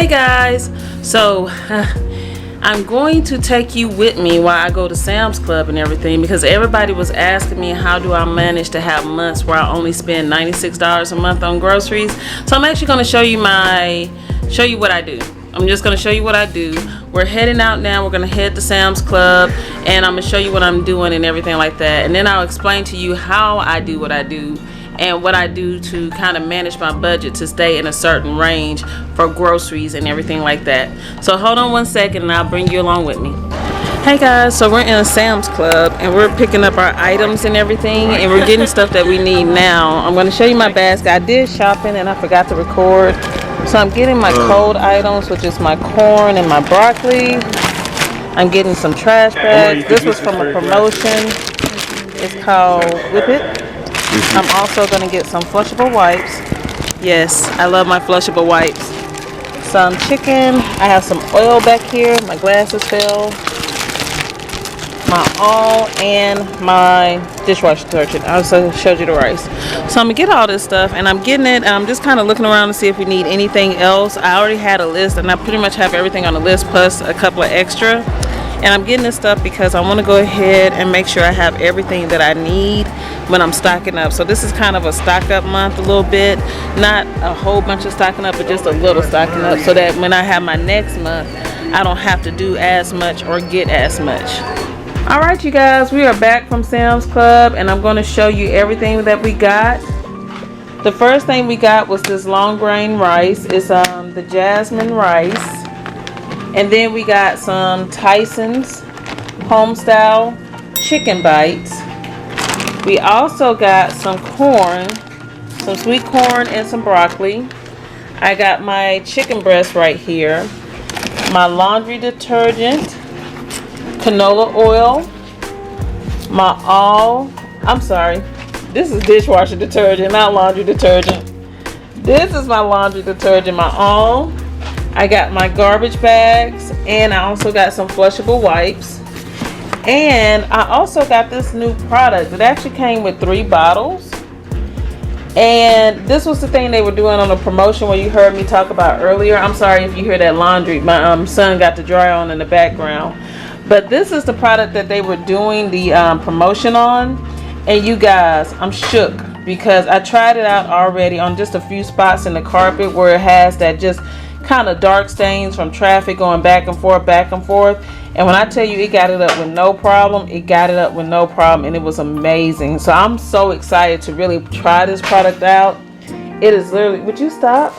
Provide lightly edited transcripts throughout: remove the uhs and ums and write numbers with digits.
guys, so I'm going to take you with me while I go to Sam's Club and everything, because everybody was asking me how do I manage to have months where I only spend $96 a month on groceries. So I'm actually going to show you what I do. I'm just going to show you what I do. We're heading out now. We're going to head to Sam's Club, and I'm going to show you what I'm doing and everything like that, and then I'll explain to you how I do what I do and what I do to kind of manage my budget to stay in a certain range for groceries and everything like that. So hold on one second and I'll bring you along with me. Hey guys, so we're in a Sam's Club and we're picking up our items and everything, and we're getting stuff that we need now. I'm going to show you my basket. I did shopping and I forgot to record. So I'm getting my cold items, which is my corn and my broccoli. I'm getting some trash bags. This was from a promotion. It's called Whip It. I'm also going to get some flushable wipes. Yes, I love my flushable wipes. Some chicken. I have some oil back here. My glasses fell. My all and my dishwasher detergent. I also showed you the rice. So I'm going to get all this stuff, and I'm getting it. I'm just kind of looking around to see if we need anything else. I already had a list, and I pretty much have everything on the list plus a couple of extra. And I'm getting this stuff because I want to go ahead and make sure I have everything that I need when I'm stocking up. So this is kind of a stock up month a little bit. Not a whole bunch of stocking up, but just a little stocking up, so that when I have my next month, I don't have to do as much or get as much. Alright you guys, we are back from Sam's Club, and I'm going to show you everything that we got. The first thing we got was this long grain rice. It's the jasmine rice. And then we got some Tyson's homestyle chicken bites. We also got some corn, some sweet corn and some broccoli. I got my chicken breast right here, my laundry detergent, canola oil, this is dishwasher detergent, not laundry detergent. This is my laundry detergent, my all. I got my garbage bags, and I also got some flushable wipes. And I also got this new product. It actually came with 3 bottles. And this was the thing they were doing on a promotion where you heard me talk about earlier. I'm sorry if you hear that laundry. My son got the dryer on in the background. But this is the product that they were doing the promotion on. And you guys, I'm shook because I tried it out already on just a few spots in the carpet where it has that just kind of dark stains from traffic going back and forth. And when I tell you it got it up with no problem, and it was amazing. So I'm so excited to really try this product out. It is literally, would you stop?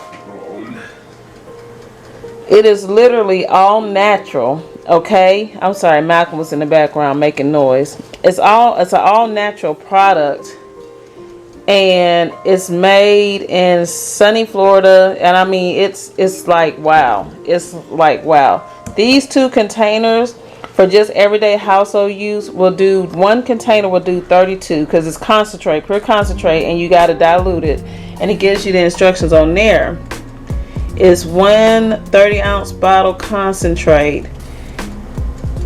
It is literally all natural. Okay, I'm sorry, Malcolm was in the background making noise. It's an all natural product, and it's made in sunny Florida. And I mean, it's like wow. It's like wow. These 2 containers for just everyday household use will do, one container will do 32, because it's concentrate, pure concentrate, and you got to dilute it. And it gives you the instructions on there. It's 1 30-ounce bottle concentrate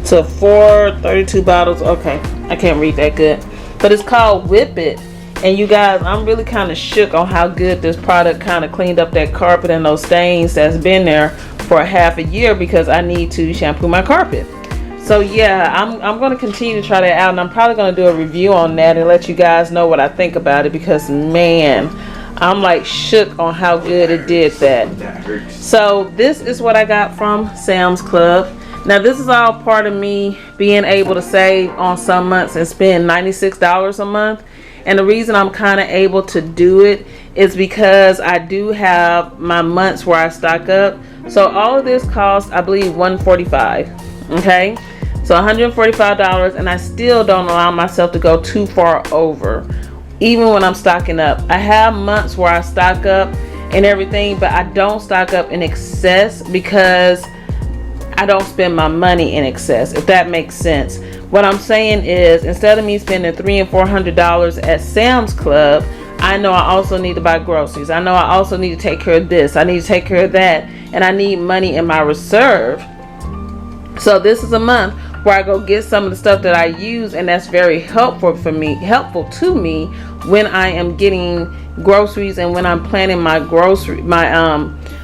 to 4 32 bottles. Okay, I can't read that good, but it's called Whip It. And you guys, I'm really kind of shook on how good this product kind of cleaned up that carpet and those stains that's been there for a half a year, because I need to shampoo my carpet. So yeah, I'm going to continue to try that out, and I'm probably going to do a review on that and let you guys know what I think about it, because man, I'm like shook on how good it did that. So this is what I got from Sam's Club. Now this is all part of me being able to save on some months and spend $96 a month. And the reason I'm kind of able to do it is because I do have my months where I stock up. So all of this costs, I believe, $145. Okay, so $145, and I still don't allow myself to go too far over, even when I'm stocking up. I have months where I stock up and everything, but I don't stock up in excess because I don't spend my money in excess, if that makes sense. What I'm saying is, instead of me spending $300 and $400 at Sam's Club, I know I also need to buy groceries. I know I also need to take care of this. I need to take care of that. And I need money in my reserve. So this is a month where I go get some of the stuff that I use, and that's very helpful to me when I am getting groceries and when I'm planning my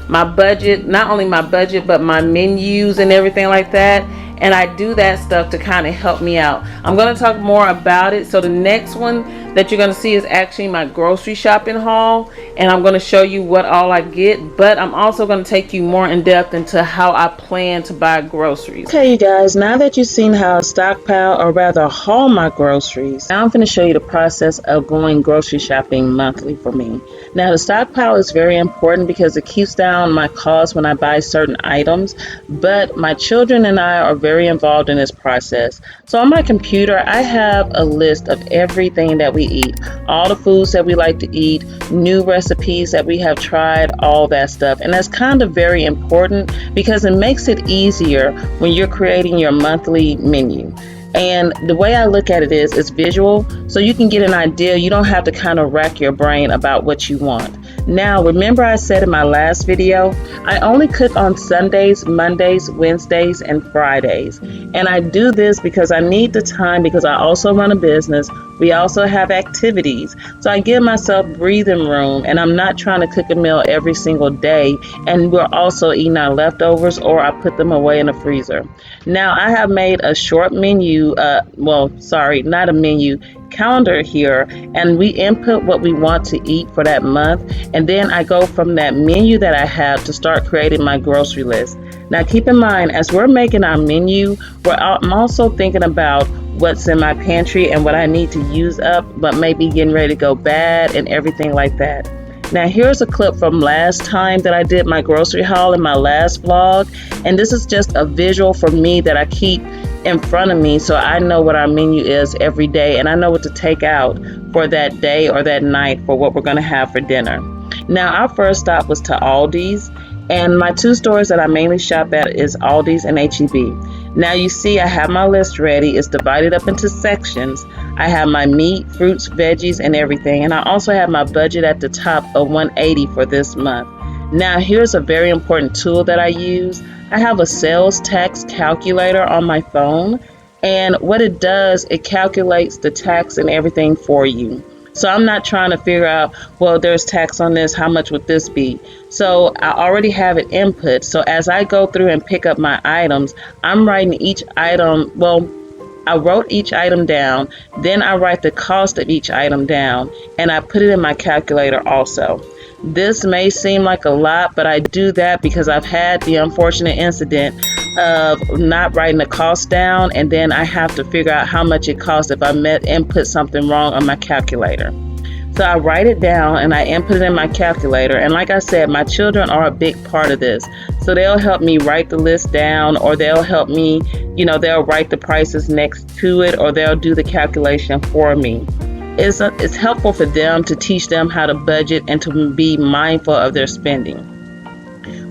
my budget, not only my budget, but my menus and everything like that. And I do that stuff to kind of help me out. I'm going to talk more about it. So the next one that you're going to see is actually my grocery shopping haul, and I'm going to show you what all I get, but I'm also going to take you more in depth into how I plan to buy groceries. Okay, you guys, now that you've seen how I stockpile, or rather haul my groceries, now I'm going to show you the process of going grocery shopping monthly for me. Now the stockpile is very important because it keeps down my costs when I buy certain items, but my children and I are very involved in this process. So on my computer, I have a list of everything that we eat, all the foods that we like to eat, new recipes that we have tried, all that stuff. And that's kind of very important because it makes it easier when you're creating your monthly menu. And the way I look at it is it's visual, so you can get an idea. You don't have to kind of rack your brain about what you want. Now, remember I said in my last video, I only cook on Sundays, Mondays, Wednesdays, and Fridays. And I do this because I need the time, because I also run a business. We also have activities. So I give myself breathing room, and I'm not trying to cook a meal every single day. And we're also eating our leftovers, or I put them away in the freezer. Now, I have made a short menu, not a menu, calendar here, and we input what we want to eat for that month, and then I go from that menu that I have to start creating my grocery list. Now keep in mind, as we're making our menu, I'm also thinking about what's in my pantry and what I need to use up, but maybe getting ready to go bad and everything like that. Now here's a clip from last time that I did my grocery haul in my last vlog, and this is just a visual for me that I keep in front of me so I know what our menu is every day, and I know what to take out for that day or that night for what we're going to have for dinner. Now our first stop was to Aldi's, and my two stores that I mainly shop at is Aldi's and H-E-B. Now you see I have my list ready. It's divided up into sections. I have my meat, fruits, veggies, and everything, and I also have my budget at the top of $180 for this month. Now here's a very important tool that I use. I have a sales tax calculator on my phone, and what it does, it calculates the tax and everything for you. So I'm not trying to figure out, well, there's tax on this, how much would this be? So I already have it input. So as I go through and pick up my items, I'm writing each item, I wrote each item down, then I write the cost of each item down, and I put it in my calculator also. This may seem like a lot, but I do that because I've had the unfortunate incident of not writing the cost down, and then I have to figure out how much it costs if I input something wrong on my calculator. So I write it down and I input it in my calculator, and like I said, my children are a big part of this. So they'll help me write the list down, or they'll help me, they'll write the prices next to it, or they'll do the calculation for me. It's helpful for them to teach them how to budget and to be mindful of their spending.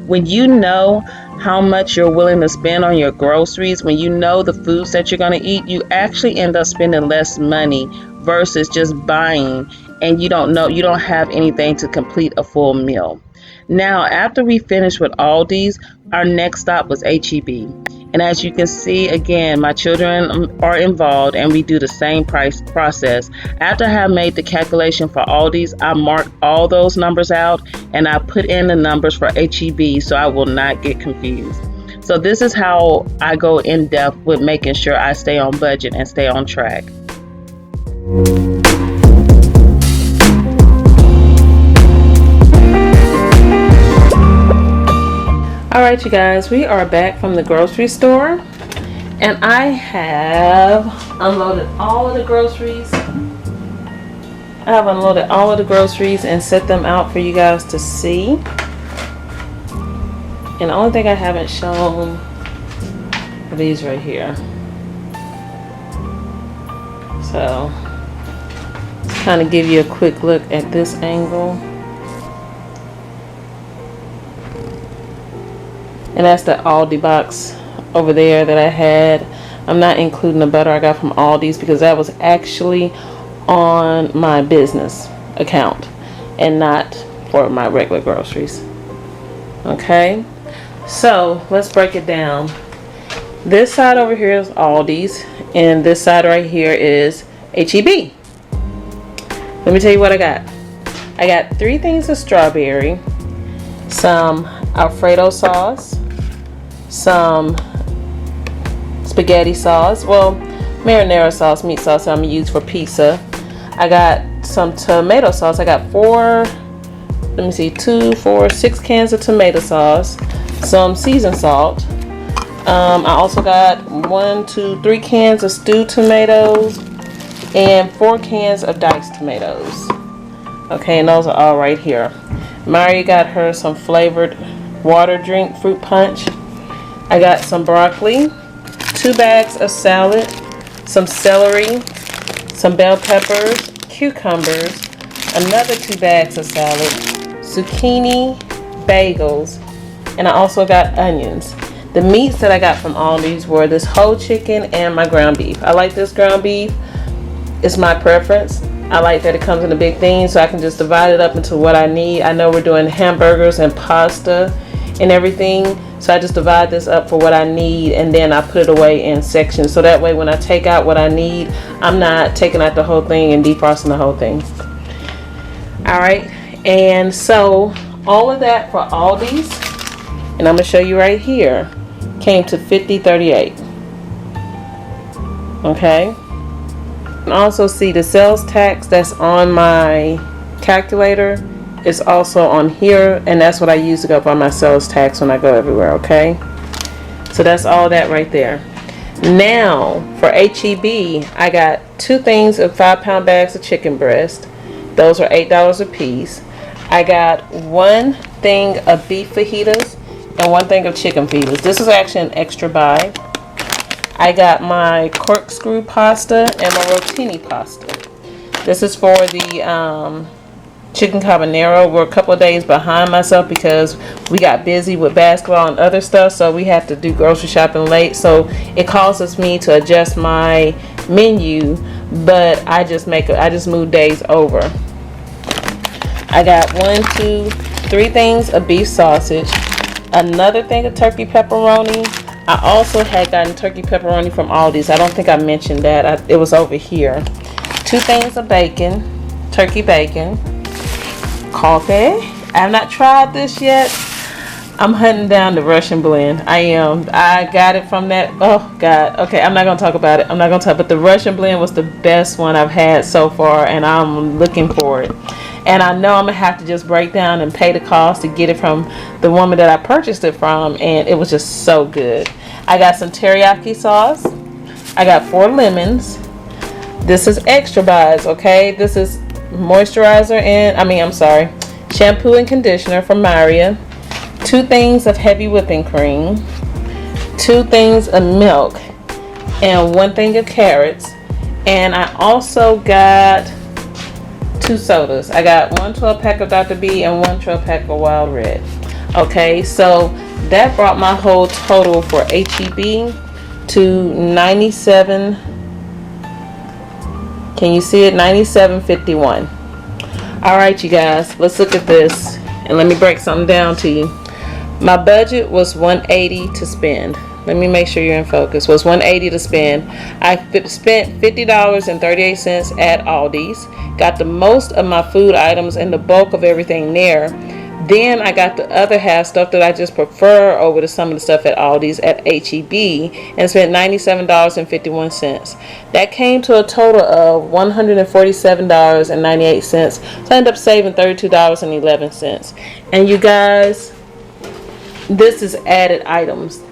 When you know how much you're willing to spend on your groceries, when you know the foods that you're going to eat, you actually end up spending less money versus just buying and you don't have anything to complete a full meal. Now, after we finished with Aldi's, our next stop was H-E-B. And as you can see, again, my children are involved and we do the same process. After I have made the calculation for Aldi's, I mark all those numbers out and I put in the numbers for H-E-B so I will not get confused. So this is how I go in depth with making sure I stay on budget and stay on track. Alright you guys, we are back from the grocery store and I have unloaded all of the groceries. I have unloaded all of the groceries and set them out for you guys to see. And the only thing I haven't shown are these right here. So, let's kind of give you a quick look at this angle. And that's the Aldi box over there that I had. I'm not including the butter I got from Aldi's because that was actually on my business account and not for my regular groceries. Okay, so let's break it down. This side over here is Aldi's and this side right here is H-E-B. Let me tell you what I got. I got 3 things of strawberry, some Alfredo sauce, some spaghetti sauce, well, marinara sauce, meat sauce that I'm gonna use for pizza. I got some tomato sauce. I got 6 cans of tomato sauce, some seasoned salt. I also got 3 cans of stewed tomatoes and 4 cans of diced tomatoes. Okay, and those are all right here. Mari got her some flavored water drink, fruit punch. I got some broccoli, 2 bags of salad, some celery, some bell peppers, cucumbers, another 2 bags of salad, zucchini, bagels, and I also got onions. The meats that I got from Aldi's were this whole chicken and my ground beef. I like this ground beef. It's my preference. I like that it comes in a big thing, so I can just divide it up into what I need. I know we're doing hamburgers and pasta and everything, so I just divide this up for what I need, and then I put it away in sections, so that way when I take out what I need, I'm not taking out the whole thing and defrosting the whole thing. Alright, and so all of that for Aldi's, and I'm going to show you right here, came to $50.38. Okay, and also see the sales tax that's on my calculator is also on here, and that's what I use to go by my sales tax when I go everywhere. Okay, so that's all that right there. Now for HEB, I got 2 things of 5-pound bags of chicken breast. Those are $8 a piece. I got 1 thing of beef fajitas and 1 thing of chicken fajitas. This is actually an extra buy. I got my corkscrew pasta and my rotini pasta. This is for the chicken carbonara. We're a couple of days behind myself because we got busy with basketball and other stuff, so we have to do grocery shopping late, so it causes me to adjust my menu, but I just move days over. I got 3 things of beef sausage, another thing of turkey pepperoni. I also had gotten turkey pepperoni from Aldi's. I don't think I mentioned that. It was over here. 2 things of bacon, turkey bacon, coffee. I have not tried this yet. I'm hunting down the Russian blend. I am. I got it from that. Oh God. Okay, I'm not gonna talk about it. But the Russian blend was the best one I've had so far, and I'm looking for it. And I know I'm gonna have to just break down and pay the cost to get it from the woman that I purchased it from, and it was just so good. I got some teriyaki sauce. I got 4 lemons. This is extra buys. Okay, this is moisturizer and shampoo and conditioner from Maria. 2 things of heavy whipping cream, 2 things of milk, and 1 thing of carrots. And I also got 2 sodas. I got 1 12-pack of Dr. B and 1 12-pack of Wild Red. Okay, so that brought my whole total for HEB to 97. Can you see it? 97.51. All right, you guys, let's look at this and let me break something down to you. My budget was $180 to spend. Let me make sure you're in focus. Was $180 to spend. I spent $50.38 at Aldi's. Got the most of my food items and the bulk of everything there. Then I got the other half, stuff that I just prefer over to some of the stuff at Aldi's at HEB, and spent $97.51. That came to a total of $147.98. So I ended up saving $32.11. And you guys, this is added items.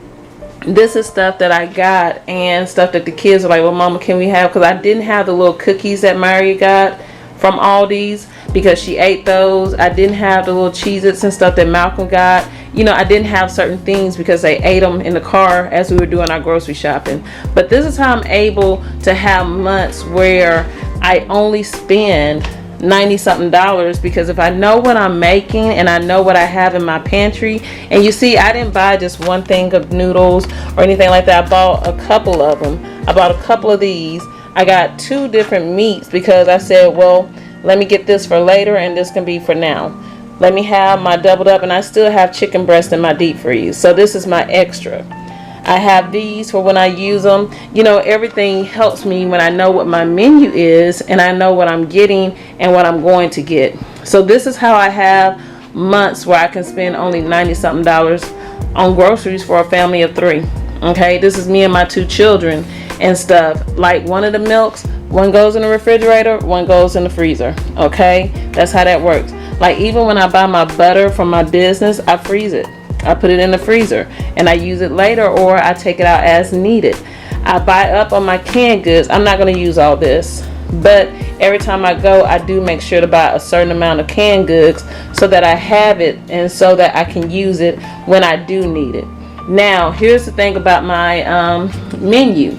This is stuff that I got and stuff that the kids are like, well, Mama, can we have? Because I didn't have the little cookies that Mary got from Aldi's because she ate those. I didn't have the little Cheez-Its and stuff that Malcolm got. You know, I didn't have certain things because they ate them in the car as we were doing our grocery shopping. But this is how I'm able to have months where I only spend $90-something, because if I know what I'm making and I know what I have in my pantry, and you see, I didn't buy just 1 thing of noodles or anything like that. I bought a couple of them. I bought a couple of these. I got 2 different meats because I said, well, let me get this for later and this can be for now. Let me have my doubled up, and I still have chicken breast in my deep freeze. So this is my extra. I have these for when I use them. You know, everything helps me when I know what my menu is and I know what I'm getting and what I'm going to get. So this is how I have months where I can spend only 90 something dollars on groceries for a family of 3. Okay, this is me and my 2 children and stuff. Like one of the milks, one goes in the refrigerator, one goes in the freezer. Okay, that's how that works. Like even when I buy my butter from my business, I freeze it. I put it in the freezer and I use it later, or I take it out as needed. I buy up on my canned goods. I'm not going to use all this, but every time I go, I do make sure to buy a certain amount of canned goods so that I have it and so that I can use it when I do need it. Now, here's the thing about my menu.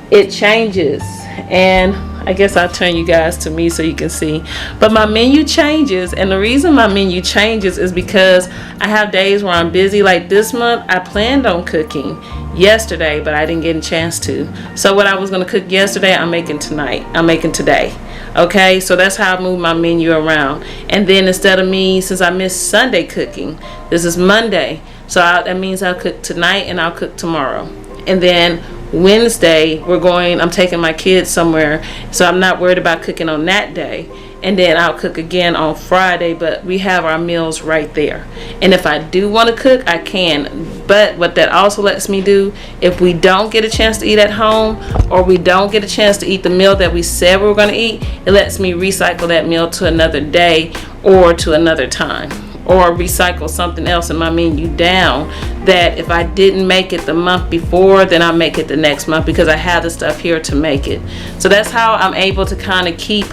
It changes, and I guess I'll turn you guys to me so you can see. But my menu changes, and the reason my menu changes is because I have days where I'm busy. Like this month, I planned on cooking yesterday, but I didn't get a chance to. So what I was going to cook yesterday, I'm making tonight. I'm making today. Okay, so that's how I move my menu around. And then instead of me, since I missed Sunday cooking, this is Monday. So that means I'll cook tonight and I'll cook tomorrow. And then Wednesday, I'm taking my kids somewhere, so I'm not worried about cooking on that day. And then I'll cook again on Friday, but we have our meals right there. And if I do want to cook, I can. But what that also lets me do, if we don't get a chance to eat at home, or we don't get a chance to eat the meal that we said we were going to eat, it lets me recycle that meal to another day or to another time, or recycle something else in my menu down, that if I didn't make it the month before, then I'll make it the next month because I have the stuff here to make it. So that's how I'm able to kind of keep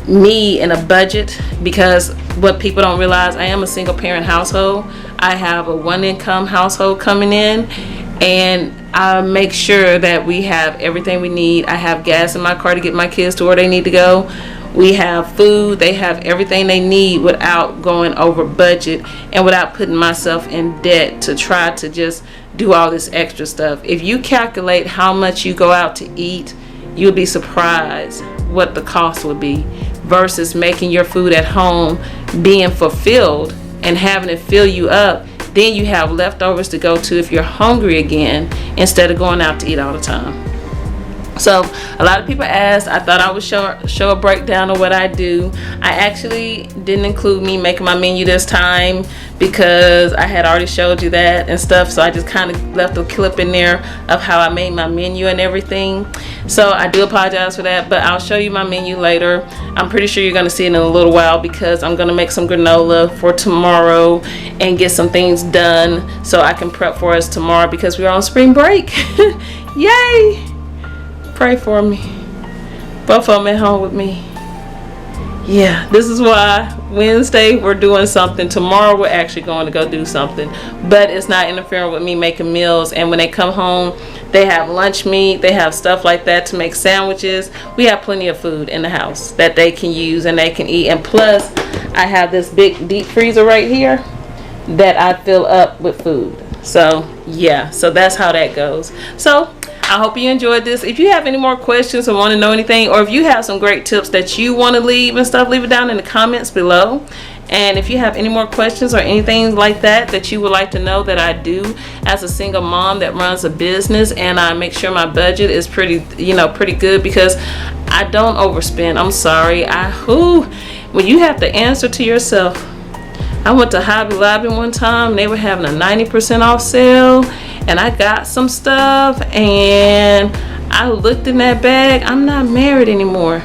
me in a budget, because what people don't realize, I am a single parent household. I have a 1-income household coming in, and I make sure that we have everything we need. I have gas in my car to get my kids to where they need to go. We have food. They have everything they need without going over budget and without putting myself in debt to try to just do all this extra stuff. If you calculate how much you go out to eat, you'll be surprised what the cost would be versus making your food at home, being fulfilled and having it fill you up. Then you have leftovers to go to if you're hungry again, instead of going out to eat all the time. So a lot of people asked, I thought I would show a breakdown of what I do. I actually didn't include me making my menu this time because I had already showed you that and stuff. So I just kind of left a clip in there of how I made my menu and everything. So I do apologize for that, but I'll show you my menu later. I'm pretty sure you're going to see it in a little while because I'm going to make some granola for tomorrow and get some things done so I can prep for us tomorrow because we're on spring break. Yay! Pray for me. Both of them at home with me. Yeah, this is why Wednesday we're doing something. Tomorrow we're actually going to go do something. But it's not interfering with me making meals. And when they come home, they have lunch meat. They have stuff like that to make sandwiches. We have plenty of food in the house that they can use and they can eat. And plus, I have this big deep freezer right here that I fill up with food. So, yeah. So that's how that goes. So, I hope you enjoyed this. If you have any more questions or want to know anything, or if you have some great tips that you want to leave and stuff, leave it down in the comments below. And if you have any more questions or anything like that you would like to know that I do as a single mom that runs a business, and I make sure my budget is pretty good, because I don't overspend. I'm sorry. When you have to answer to yourself. I went to Hobby Lobby one time and they were having a 90% off sale, and I got some stuff and I looked in that bag. I'm not married anymore.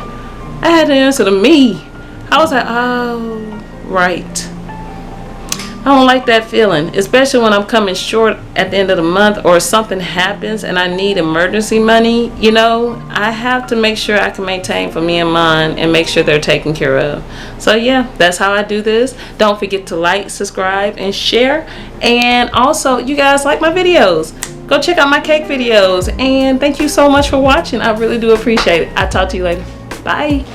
I had to answer to me. I was like, oh, right. I don't like that feeling, especially when I'm coming short at the end of the month or something happens and I need emergency money. I have to make sure I can maintain for me and mine and make sure they're taken care of. So yeah, that's how I do this. Don't forget to like, subscribe, and share. And also, you guys like my videos, go check out my cake videos. And thank you so much for watching. I really do appreciate it. I'll talk to you later. Bye.